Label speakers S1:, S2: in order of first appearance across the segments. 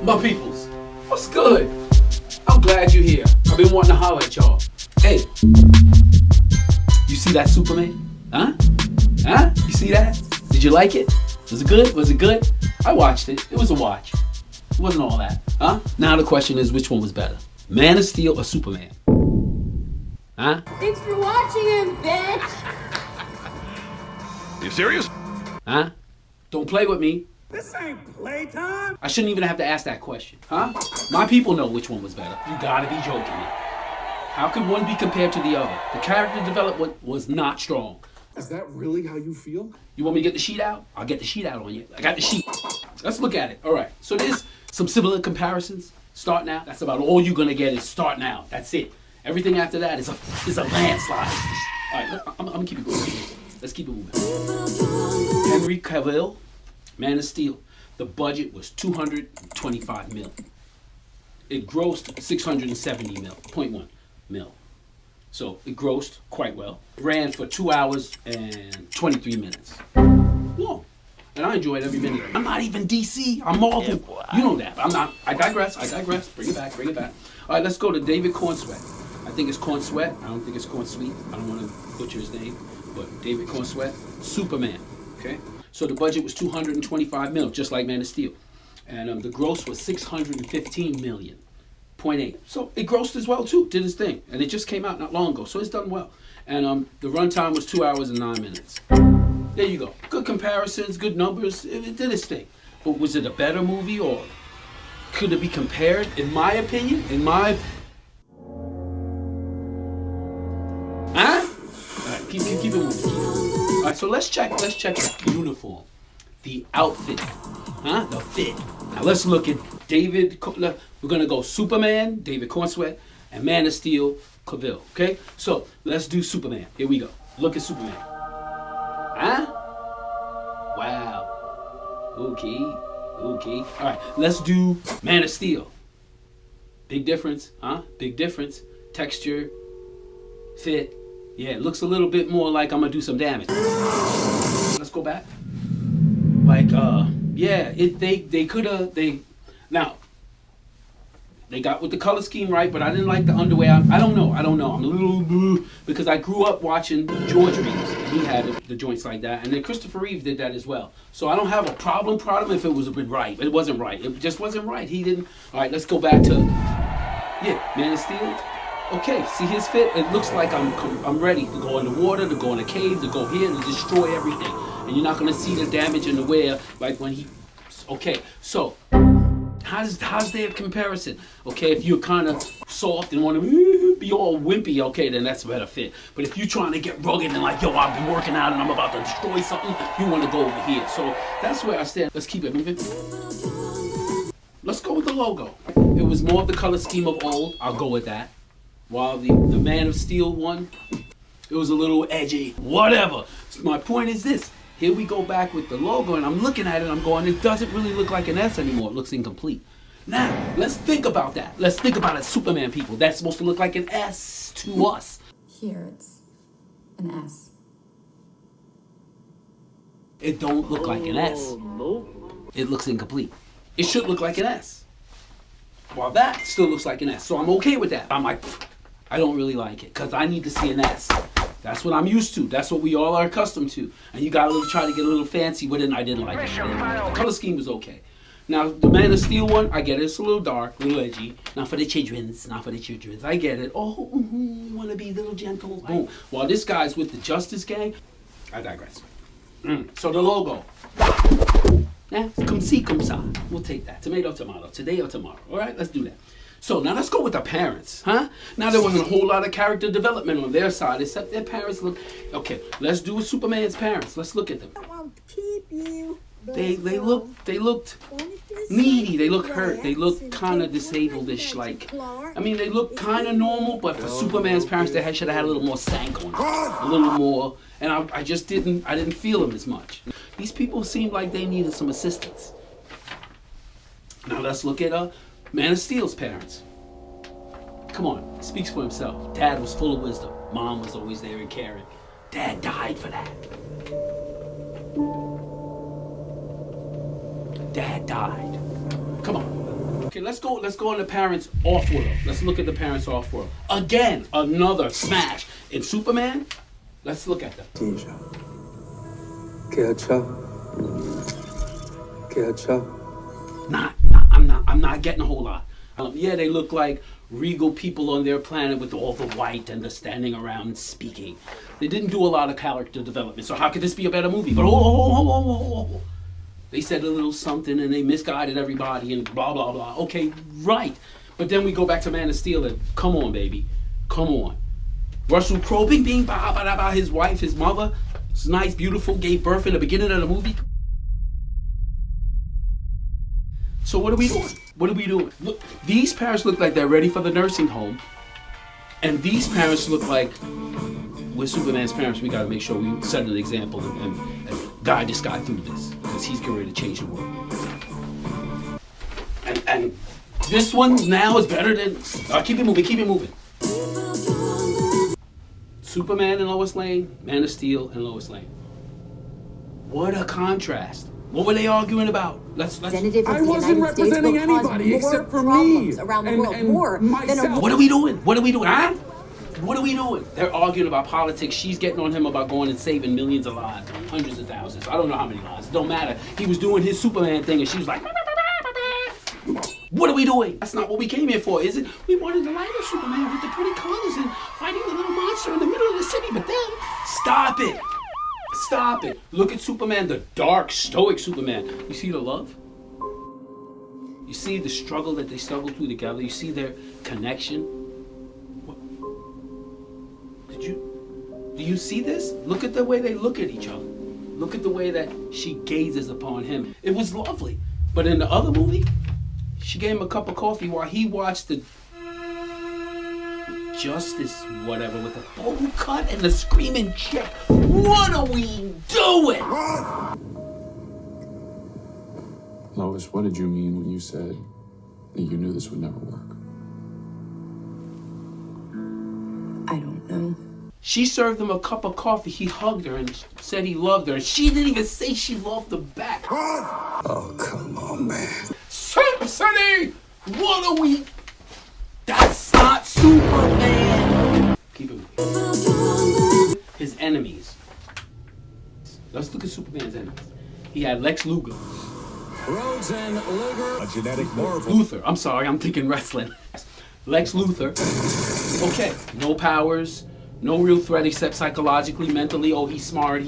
S1: My peoples, what's good? I'm glad you're here. I've been wanting to holler at y'all. Hey, you see that Superman? Huh? Huh? You see that? Did you like it? Was it good? Was it good? I watched it. It was a watch. It wasn't all that. Huh? Now the question is, which one was better? Man of Steel or Superman? Huh?
S2: Thanks for watching him, bitch!
S3: You serious?
S1: Huh? Don't play with me.
S4: This ain't playtime.
S1: I shouldn't even have to ask that question. Huh? My people know which one was better. You gotta be joking me. How could one be compared to the other? The character development was not strong.
S4: Is that really how you feel?
S1: You want me to get the sheet out? I'll get the sheet out on you. I got the sheet. Let's look at it. All right. So there's some similar comparisons. Start now. That's about all you're gonna get is start now. That's it. Everything after that is a landslide. All right. I'm gonna keep it going. Let's keep it moving. Henry Cavill, Man of Steel. The budget was $225 million. It grossed 670.1 mil. So it grossed quite well. Ran for 2 hours and 23 minutes. Long. And I enjoyed every minute. I'm not even DC. I'm Marvel. You know that. I'm not. I digress. Bring it back. All right, let's go to David Cornsweet. I think it's Cornsweet. I don't think it's Cornsweet. I don't want to butcher his name. But David Cornsweet, Superman. Okay? So the budget was 225 mil, just like Man of Steel. And the gross was 615 million. 0.8. So it grossed as well too, did its thing. And it just came out not long ago, so it's done well. And the runtime was 2 hours and 9 minutes. There you go. Good comparisons, good numbers. It did its thing. But was it a better movie, or could it be compared? In my opinion, Huh? All right, keep it moving. All right, so let's check the uniform, the outfit, huh? The fit. Now let's look at David. We're gonna go Superman, David Cornsweet, and Man of Steel, Cavill. Okay, so let's do Superman. Here we go. Look at Superman. Huh? Wow. Okay. All right, let's do Man of Steel. Big difference, huh? Big difference. Texture, fit. Yeah, it looks a little bit more like I'm gonna do some damage. Let's go back. Like, yeah, now, they got with the color scheme right, but I didn't like the underwear. I don't know. I'm a little because I grew up watching George Reeves, and he had the joints like that, and then Christopher Reeve did that as well. So I don't have a problem if it was a bit right. It wasn't right. It just wasn't right. He didn't. All right, let's go back to Man of Steel. Okay, see his fit? It looks like I'm ready to go in the water, to go in a cave, to go here, to destroy everything. And you're not gonna see the damage in the wear like when he. Okay, so how's their comparison? Okay, if you're kind of soft and want to be all wimpy, okay, then that's a better fit. But if you're trying to get rugged and like, yo, I've been working out and I'm about to destroy something, you want to go over here. So that's where I stand. Let's keep it moving. Let's go with the logo. It was more of the color scheme of old. I'll go with that. While the Man of Steel one, it was a little edgy. Whatever. So my point is this. Here we go back with the logo, and I'm looking at it, and I'm going, it doesn't really look like an S anymore. It looks incomplete. Now, let's think about that. Let's think about it, Superman people. That's supposed to look like an S to us.
S5: Here, it's an S.
S1: It don't look like an S. It looks incomplete. It should look like an S. While that still looks like an S. So I'm okay with that. I'm like, I don't really like it, because I need to see an S. That's what I'm used to. That's what we all are accustomed to. And you gotta try to get a little fancy with it, and I didn't like it. The color scheme was okay. Now, the Man of Steel one, I get it. It's a little dark, a little edgy. Not for the children's. I get it. Oh, you wanna be a little gentle? Boom. While this guy's with the Justice Gang, I digress. So the logo. Come see, come sa. We'll take that. Tomato, today or tomorrow. All right, let's do that. So now let's go with the parents, huh? Now there wasn't a whole lot of character development on their side, except their parents look. Okay, let's do with Superman's parents. Let's look at them.
S6: I want to keep you.
S1: They looked needy. They look hurt. They look kind of disabled-ish. Like, I mean, they look kind of normal, but for Superman's parents, they should have had a little more stank on them, a little more. And I just didn't feel them as much. These people seemed like they needed some assistance. Now let's look at Man of Steel's parents. Come on, he speaks for himself. Dad was full of wisdom. Mom was always there and caring. Dad died for that. Dad died. Come on. Okay, let's go on the parents off world. Let's look at the parents off world. Again, another smash. In Superman, let's look at them.
S4: Tisha. Que acha. Que acha.
S1: I'm not getting a whole lot. Yeah, they look like regal people on their planet with all the white and the standing around and speaking. They didn't do a lot of character development, so how could this be a better movie? But oh. They said a little something and they misguided everybody and blah, blah, blah. Okay, right. But then we go back to Man of Steel and come on, baby. Come on. Russell Crowe being about his wife, his mother. It's nice, beautiful, gave birth in the beginning of the movie. So what are we doing? What are we doing? Look, these parents look like they're ready for the nursing home. And these parents look like we're Superman's parents. We got to make sure we set an example and guide this guy through this, because he's getting ready to change the world. And this one now is better than... keep it moving. Superman and Lois Lane, Man of Steel and Lois Lane. What a contrast. What were they arguing about? Let's.
S4: I wasn't representing anybody except for me
S2: around the world,
S4: and
S2: more
S4: myself.
S1: What are we doing? Huh? What are we doing? They're arguing about politics. She's getting on him about going and saving millions of lives, hundreds of thousands. I don't know how many lives. It don't matter. He was doing his Superman thing and she was like, what are we doing? That's not what we came here for, is it? We wanted the lighter Superman with the pretty colors and fighting the little monster in the middle of the city, but then, stop it. Look at Superman, the dark, stoic Superman. You see the love? You see the struggle that they struggle through together? You see their connection? Do you see this? Look at the way they look at each other. Look at the way that she gazes upon him. It was lovely. But in the other movie, she gave him a cup of coffee while he watched the Justice whatever with the bowl cut and the screaming chick. What are we doing?
S6: Lois, what did you mean when you said that you knew this would never work?
S5: I don't know.
S1: She served him a cup of coffee. He hugged her and said he loved her. And she didn't even say she loved him back.
S4: Oh, come on, man.
S1: Sonny! What are we... That's not Superman! Keep it moving. His enemies. Let's look at Superman's enemies. He had Lex Luger.
S4: Rhodes and Luger.
S3: A genetic marvel.
S1: Luther. I'm sorry, I'm thinking wrestling. Lex Luthor. Okay, no powers, no real threat except psychologically, mentally. Oh, he's smart.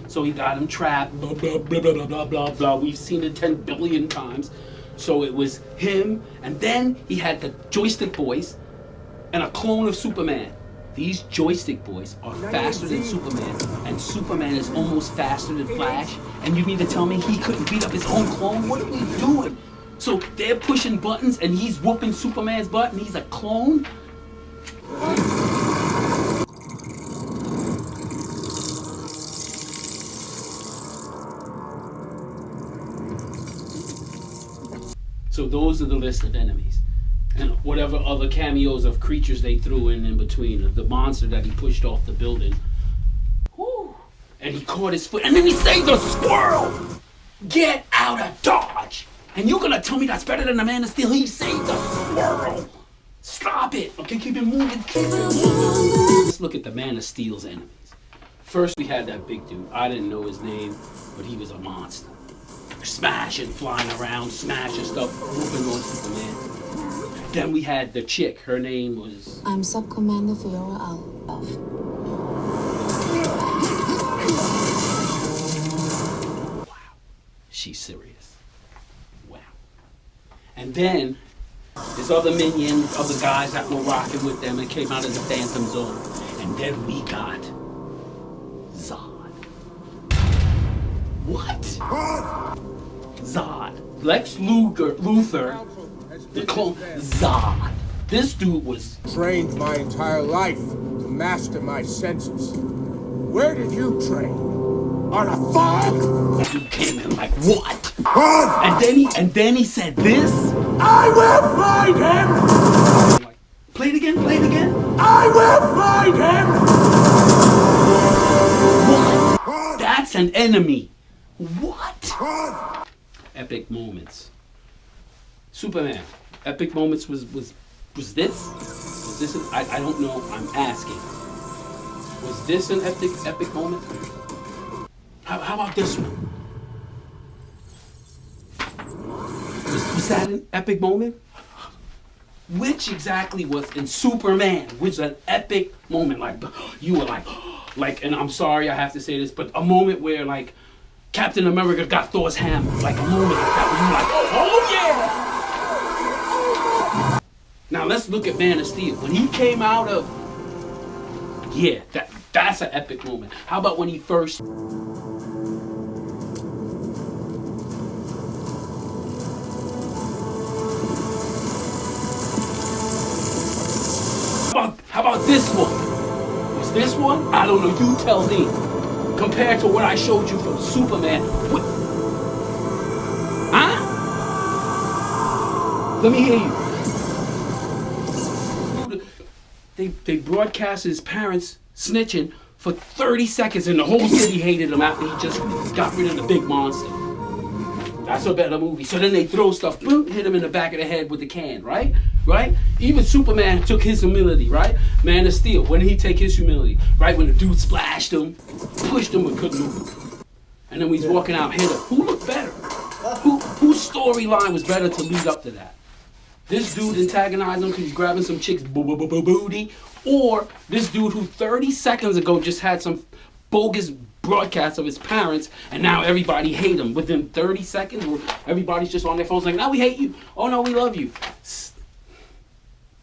S1: So he got him trapped. Blah blah blah blah blah blah blah. We've seen it 10 billion times. So it was him, and then he had the Joystick Boys and a clone of Superman. These Joystick Boys are faster than Superman, and Superman is almost faster than Flash, and you mean to tell me he couldn't beat up his own clone? What are we doing? So they're pushing buttons, and he's whooping Superman's butt, and he's a clone? So those are the list of enemies. And whatever other cameos of creatures they threw in between. The monster that he pushed off the building. Whew. And he caught his foot. And then he saved the squirrel! Get out of Dodge! And you're gonna tell me that's better than the Man of Steel? He saved the squirrel! Stop it! Okay, keep it moving. Let's look at the Man of Steel's enemies. First we had that big dude. I didn't know his name, but he was a monster. Smashing, flying around, smashing stuff, whooping on Superman. Then we had the chick. Her name was...
S5: I'm Sub-Commander Fiora Alpha.
S1: Wow. She's serious. Wow. And then there's other minions, other guys that were rocking with them and came out of the Phantom Zone. And then we got Zod. What? Zod. Lex Luthor, the clone. Zod. This dude was...
S7: Trained my entire life to master my senses. Where did you train? On a farm?
S1: That dude came in like, what? And then he said this.
S7: I will find him!
S1: Like, play it again.
S7: I will find him!
S1: What? That's an enemy. What? Epic moments. Superman. Epic moments was this? Was this? I don't know. I'm asking. Was this an epic moment? How about this one? Was that an epic moment? Which exactly was in Superman? Which an epic moment? Like you were like, and I'm sorry I have to say this, but a moment where like Captain America got Thor's hammer, like a moment like that where you were like, oh yeah. Now let's look at Man of Steel. When he came out of, yeah, that's an epic moment. How about when he first? How about this one? Was this one? I don't know. You tell me. Compared to what I showed you from Superman. What? Huh? Let me hear you. They broadcast his parents snitching for 30 seconds and the whole city hated him after he just got rid of the big monster. That's a better movie. So then they throw stuff, boom, hit him in the back of the head with the can, right? Right? Even Superman took his humility, right? Man of Steel, when did he take his humility? Right? When the dude splashed him, pushed him, and couldn't move. And then when he's walking out, hit him. Who looked better? Whose storyline was better to lead up to that? This dude antagonized him because he's grabbing some chick's booty, or this dude who 30 seconds ago just had some bogus broadcast of his parents, and now everybody hate him within 30 seconds, where everybody's just on their phones like, now we hate you. Oh no, we love you.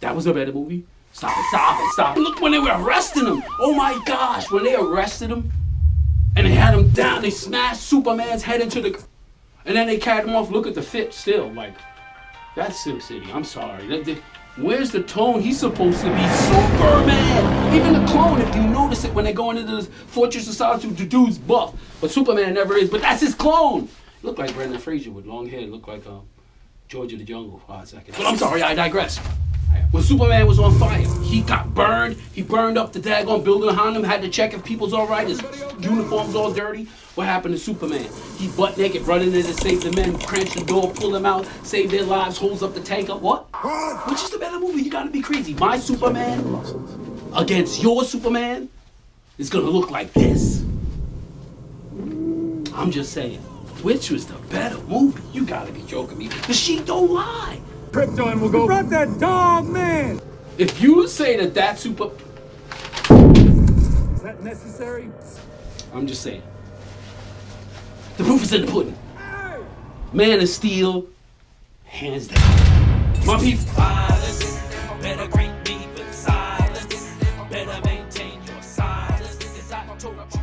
S1: That was a better movie. Stop it. Look when they were arresting him. Oh my gosh, when they arrested him and they had him down, they smashed Superman's head into the, and then they carried him off. Look at the fit still, like, that's Sin City. I'm sorry. Where's the tone? He's supposed to be Superman. Even the clone, if you notice it when they go into the Fortress of Solitude, the dude's buff. But Superman never is. But that's his clone. Looked like Brendan Fraser with long hair. Looked like George of the Jungle for 5 seconds. But I'm sorry, I digress. When Superman was on fire, he got burned. He burned up the daggone building behind him. Had to check if people's all right. His uniform's all dirty. What happened to Superman? He butt naked, running in to save the men, cranch the door, pull them out, save their lives, holds up the tank up. What? Which is the better movie? You gotta be crazy. My Superman against your Superman is gonna look like this. I'm just saying. Which was the better movie? You gotta be joking me. The sheet don't lie.
S4: Krypton will go. Brought that dog, man.
S1: If you say that super...
S4: Is that necessary?
S1: I'm just saying. The proof is in the pudding. Man of Steel, hands down. My people. Violence, better greet me with silence. Better maintain your silence. I told you.